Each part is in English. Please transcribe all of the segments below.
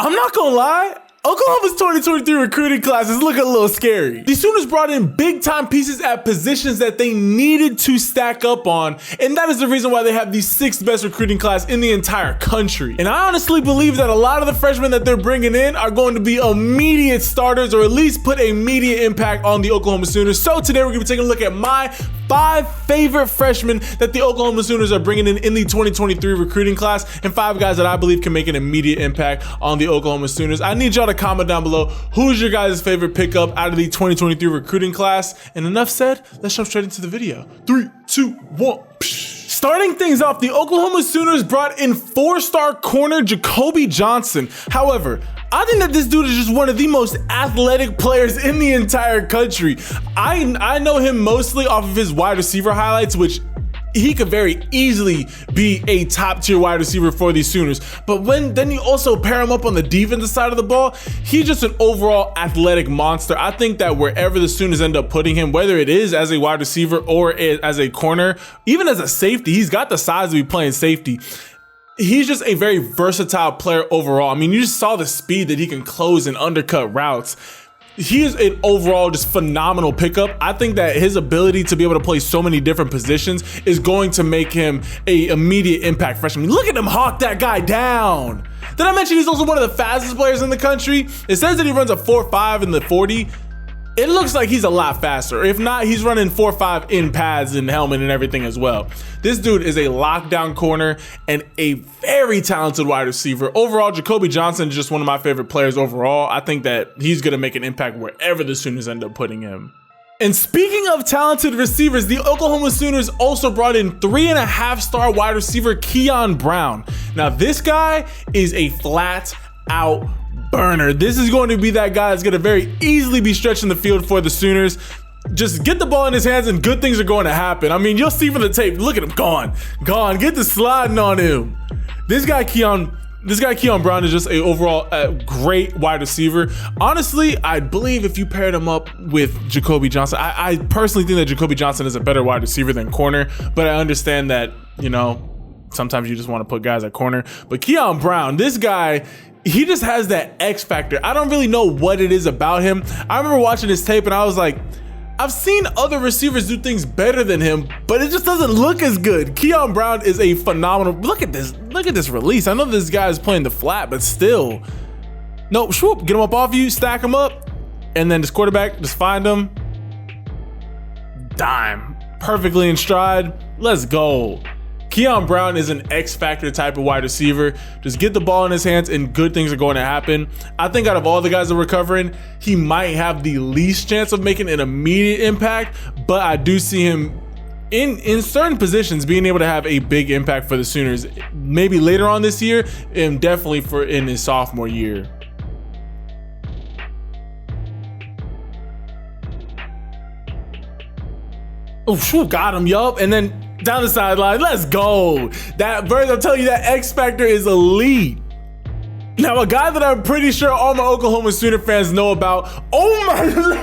I'm not gonna lie, Oklahoma's 2023 recruiting class is looking a little scary. The Sooners brought in big time pieces at positions that they needed to stack up on, and that is the reason why they have the 6th best recruiting class in the entire country. And I honestly believe that a lot of the freshmen that they're bringing in are going to be immediate starters, or at least put immediate impact on the Oklahoma Sooners. So today we're gonna be taking a look at my 5 favorite freshmen that the Oklahoma Sooners are bringing in the 2023 recruiting class, and 5 guys that I believe can make an immediate impact on the Oklahoma Sooners. I need y'all to comment down below who's your guys' favorite pickup out of the 2023 recruiting class. And enough said, let's jump straight into the video. 3, 2, 1. Starting things off, the Oklahoma Sooners brought in 4-star corner Jacoby Johnson. However, I think that this dude is just one of the most athletic players in the entire country. I know him mostly off of his wide receiver highlights, which he could very easily be a top tier wide receiver for the Sooners. But then you also pair him up on the defensive side of the ball, he's just an overall athletic monster. I think that wherever the Sooners end up putting him, whether it is as a wide receiver or as a corner, even as a safety, he's got the size to be playing safety. He's just a very versatile player overall. I mean, you just saw the speed that he can close and undercut routes. He is an overall just phenomenal pickup. I think that his ability to be able to play so many different positions is going to make him a immediate impact freshman. Look at him hawk that guy down. Did I mention he's also one of the fastest players in the country? It says that he runs a 4.5 in the 40. It looks like he's a lot faster. If not, he's running 4.5 in pads and helmet and everything as well. This dude is a lockdown corner and a very talented wide receiver. Overall, Jacoby Johnson is just one of my favorite players overall. I think that he's gonna make an impact wherever the Sooners end up putting him. And speaking of talented receivers, the Oklahoma Sooners also brought in 3.5-star wide receiver Keon Brown. Now this guy is a flat out burner. This is going to be that guy that's going to very easily be stretching the field for the Sooners. Just get the ball in his hands and good things are going to happen. I mean, you'll see from the tape. Look at him, gone. Get the sliding on him. This guy Keon Brown is just a overall great wide receiver. Honestly, I believe if you paired him up with Jacoby Johnson, I personally think that Jacoby Johnson is a better wide receiver than corner, but I understand that, you know, sometimes you just want to put guys at corner. But Keon Brown, this guy, he just has that X factor. I don't really know what it is about him. I remember watching his tape and I was like, I've seen other receivers do things better than him, but it just doesn't look as good. Keon Brown is a phenomenal, look at this release. I know this guy is playing the flat, but still. No, swoop, get him up off you, stack him up, and then this quarterback, just find him. Dime, perfectly in stride, let's go. Keon Brown is an X factor type of wide receiver. Just get the ball in his hands and good things are going to happen. I think out of all the guys that we're covering, he might have the least chance of making an immediate impact, but I do see him in certain positions being able to have a big impact for the Sooners, maybe later on this year and definitely in his sophomore year. Oh, shoot, got him, yup, and then down the sideline, let's go. That bird, I'm telling you, that X factor is elite. Now, a guy that I'm pretty sure all my Oklahoma Sooner fans know about. Oh my Lord.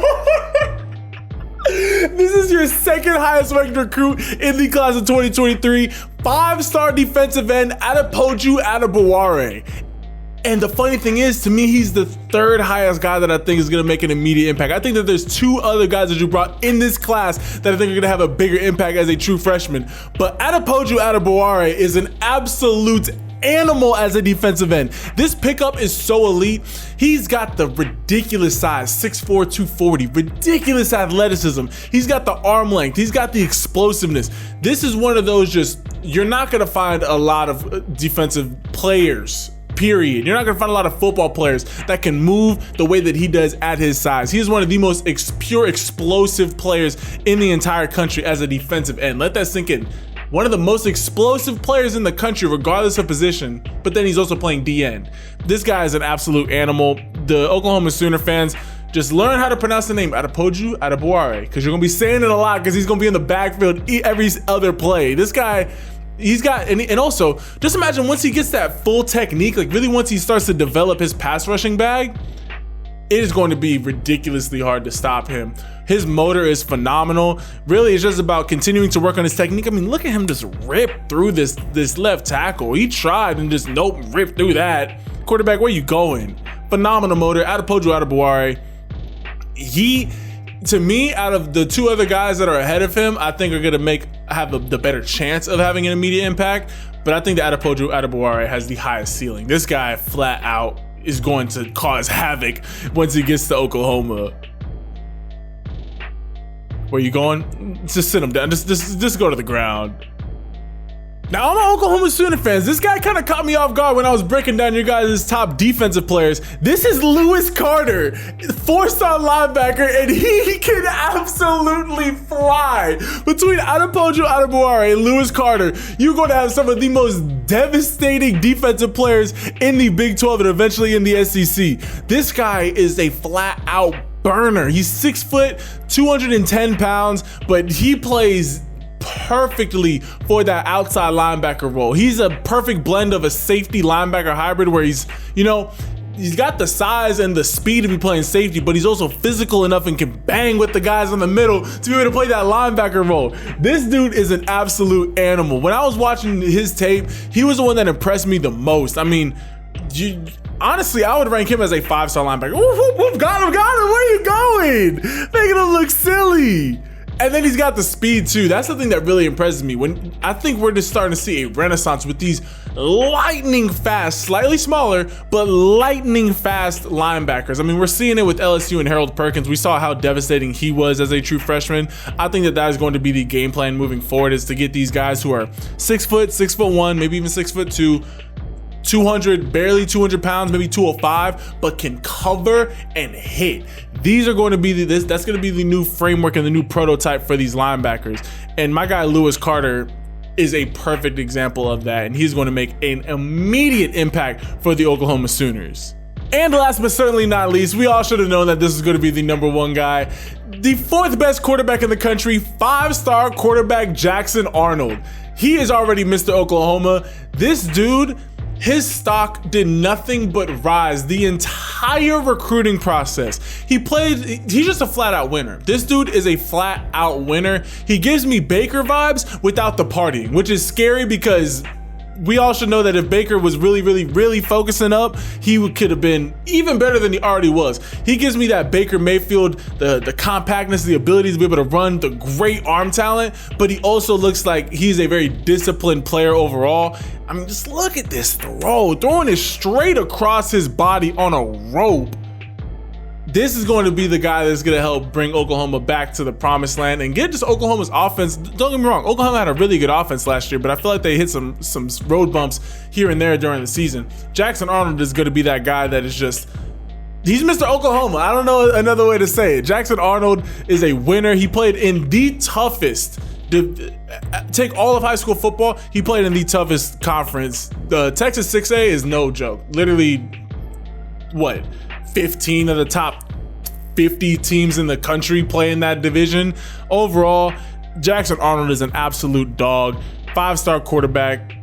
This is your 2nd highest ranked recruit in the class of 2023. 5-star defensive end, Buara. And the funny thing is, to me, he's the 3rd highest guy that I think is going to make an immediate impact. I think that there's 2 other guys that you brought in this class that I think are going to have a bigger impact as a true freshman. But Buara is an absolute animal as a defensive end. This pickup is so elite. He's got the ridiculous size, 6'4", 240, ridiculous athleticism. He's got the arm length. He's got the explosiveness. This is one of those just, you're not going to find a lot of defensive players, period. You're not gonna find a lot of football players that can move the way that he does at his size. He is one of the most pure explosive players in the entire country as a defensive end. Let that sink in. One of the most explosive players in the country, regardless of position, but then he's also playing DN. This guy is an absolute animal. The Oklahoma Sooner fans, just learn how to pronounce the name Buara, because you're gonna be saying it a lot because he's gonna be in the backfield every other play. This guy, he's got, and also just imagine once he gets that full technique, like really once he starts to develop his pass rushing bag, it is going to be ridiculously hard to stop him. His motor is phenomenal. Really, it's just about continuing to work on his technique. I mean, look at him just rip through this left tackle. He tried and just nope, rip through that. Quarterback, where you going? Phenomenal motor. Adepoju Buara. He, to me, out of the two other guys that are ahead of him, I think are gonna have the better chance of having an immediate impact. But I think that Adepoju Buara has the highest ceiling. This guy flat out is going to cause havoc once he gets to Oklahoma. Where you going? Just sit him down. Just go to the ground. Now, all my Oklahoma Sooner fans, this guy kind of caught me off guard when I was breaking down your guys' top defensive players. This is Lewis Carter, 4-star linebacker, and he can absolutely fly. Between Adepoju Buara and Lewis Carter, you're going to have some of the most devastating defensive players in the Big 12 and eventually in the SEC. This guy is a flat-out burner. He's 6 foot, 210 pounds, but he plays perfectly for that outside linebacker role. He's a perfect blend of a safety linebacker hybrid where he's got the size and the speed to be playing safety, but he's also physical enough and can bang with the guys in the middle to be able to play that linebacker role. This dude is an absolute animal. When I was watching his tape, he was the one that impressed me the most. I mean, honestly, I would rank him as a 5-star linebacker. Got him, where are you going? Making him look silly. And then he's got the speed too. That's the thing that really impresses me. When I think we're just starting to see a renaissance with these lightning fast, slightly smaller, but lightning fast linebackers. I mean, we're seeing it with LSU and Harold Perkins. We saw how devastating he was as a true freshman. I think that is going to be the game plan moving forward, is to get these guys who are 6 foot, 6'1", maybe even 6'2", 200, barely 200 pounds, maybe 205, but can cover and hit. These are going to be that's going to be the new framework and the new prototype for these linebackers. And my guy Lewis Carter is a perfect example of that, and he's going to make an immediate impact for the Oklahoma Sooners. And last but certainly not least, we all should have known that this is going to be the #1 guy. The 4th best quarterback in the country, 5-star quarterback Jackson Arnold. He is already Mr. Oklahoma. This dude, his stock did nothing but rise the entire recruiting process. He's just a flat out winner. This dude is a flat out winner. He gives me Baker vibes without the partying, which is scary because we all should know that if Baker was really focusing up, he could have been even better than he already was. He gives me that Baker Mayfield, the compactness, the ability to be able to run, the great arm talent, but he also looks like he's a very disciplined player overall. I mean, just look at this throwing it straight across his body on a rope. This is going to be the guy that's going to help bring Oklahoma back to the promised land and get just Oklahoma's offense. Don't get me wrong, Oklahoma had a really good offense last year, but I feel like they hit some road bumps here and there during the season. Jackson Arnold is going to be that guy that is just, he's Mr. Oklahoma. I don't know another way to say it. Jackson Arnold is a winner. He played in the toughest, take all of high school football, he played in the toughest conference. The Texas 6A is no joke. Literally, what? 15 of the top 50 teams in the country play in that division. Overall, Jackson Arnold is an absolute dog. 5-star quarterback.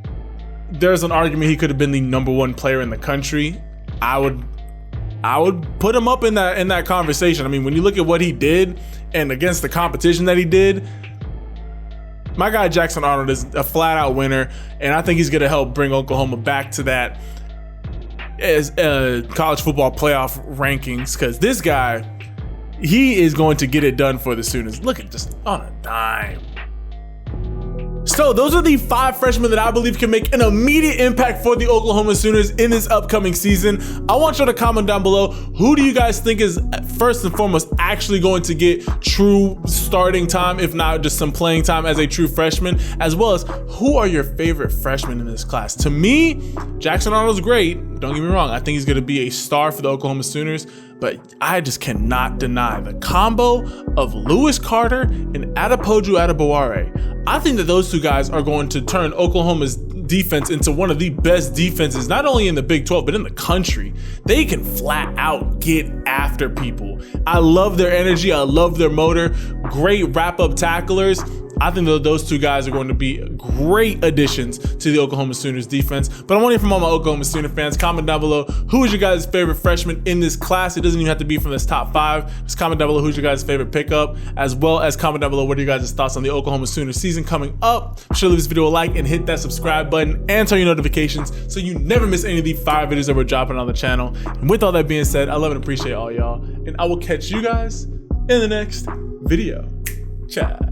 There's an argument he could have been the #1 player in the country. I would put him up in that conversation. I mean, when you look at what he did and against the competition that he did, my guy Jackson Arnold is a flat out winner, and I think he's going to help bring Oklahoma back to that as college football playoff rankings, because this guy, he is going to get it done for the Sooners. Look at just on a dime. So those are the 5 freshmen that I believe can make an immediate impact for the Oklahoma Sooners in this upcoming season. I want you to comment down below, who do you guys think is first and foremost actually going to get true starting time, if not just some playing time as a true freshman, as well as who are your favorite freshmen in this class? To me, Jackson Arnold's great. Don't get me wrong. I think he's going to be a star for the Oklahoma Sooners, but I just cannot deny the combo of Lewis Carter and Adepoju Buara. I think that those two guys are going to turn Oklahoma's defense into one of the best defenses, not only in the Big 12, but in the country. They can flat out get after people. I love their energy. I love their motor. Great wrap-up tacklers. I think that those two guys are going to be great additions to the Oklahoma Sooners defense. But I want to hear from all my Oklahoma Sooner fans. Comment down below, who is your guys' favorite freshman in this class? It doesn't even have to be from this top 5. Just comment down below who's your guys' favorite pickup, as well as comment down below what are your guys' thoughts on the Oklahoma Sooner season coming up. Be sure to leave this video a like and hit that subscribe button and turn your notifications so you never miss any of the 5 videos that we're dropping on the channel. And with all that being said, I love and appreciate all y'all, and I will catch you guys in the next video. Ciao.